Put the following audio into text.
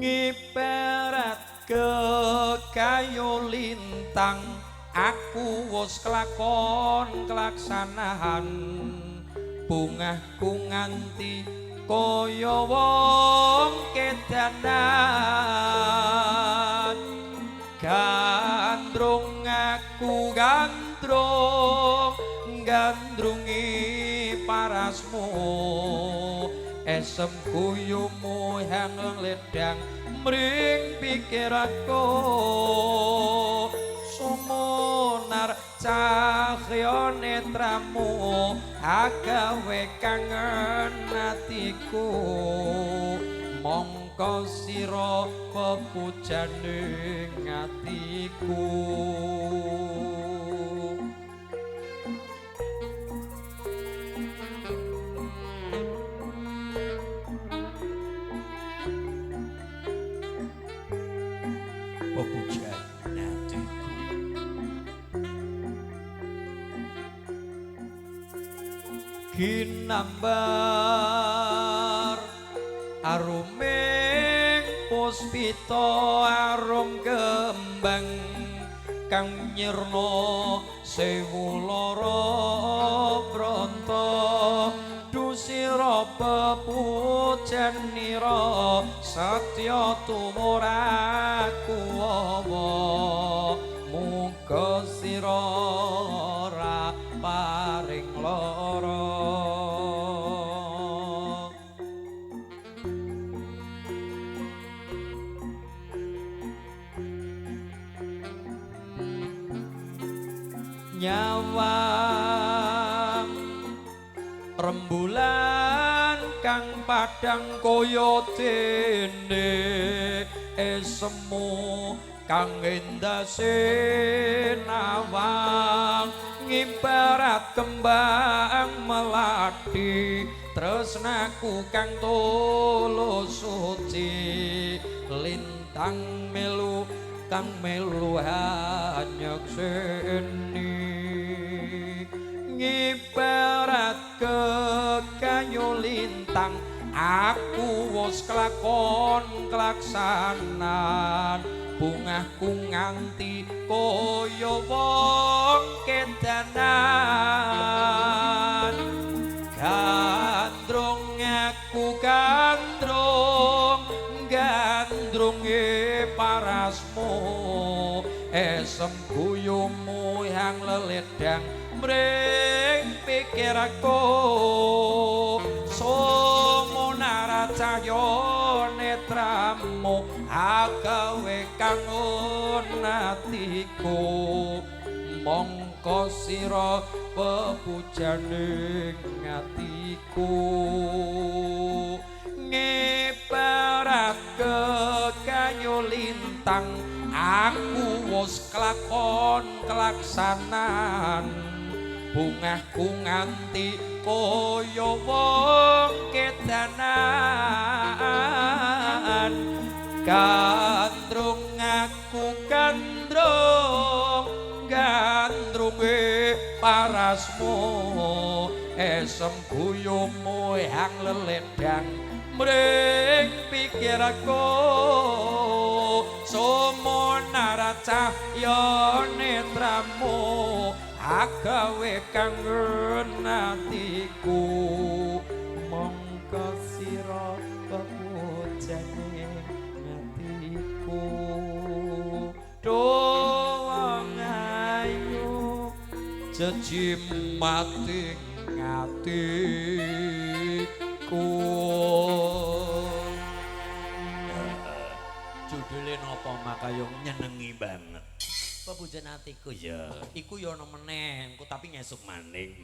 Ngiperet kekayu lintang aku wis kelakon kelaksanaan bungahku nganti kaya wong kedanan gandrung aku gandrungi parasmu esem guyumu yang ledang mring pikiranku sumunar cahya netramu agawe kangen atiku mongko sira pepujaning atiku pepujan atiku ginambar aruming puspita arum kembang kang nyirna sewu lara branta dusira pepujanira satya tumuraku wawa muga sira ora paring lara nyawang rembulan kang padang kaya dene esemu kang endase nawang ngibarat kembang melati tresnaku kang tulus suci lintang melu kang melu hanyekseni ngibarat kekayu lintang aku wis kelakon kelaksanan bungahku nganti kaya wong kedanan gandrung aku gandrunge parasmu esem guyumu yang leledang mring pikiranku sumunara cahya netramu agawe kangen atiku mongko sira pepujaning atiku ngibarat kekayu lintang aku wis kelakon kelaksanan bungahku nganti kaya wong kedanan gandrung aku gandrunge parasmu esem guyumu yang leledang mring pikiranku sumunara cahya netramu agawe kangen atiku mongko sira pepujaning atiku doang ayu jejimating atiku judule napa makayung nyenengi banget pepujan atiku ya iku ya ana meneh engko tapi ngesuk maning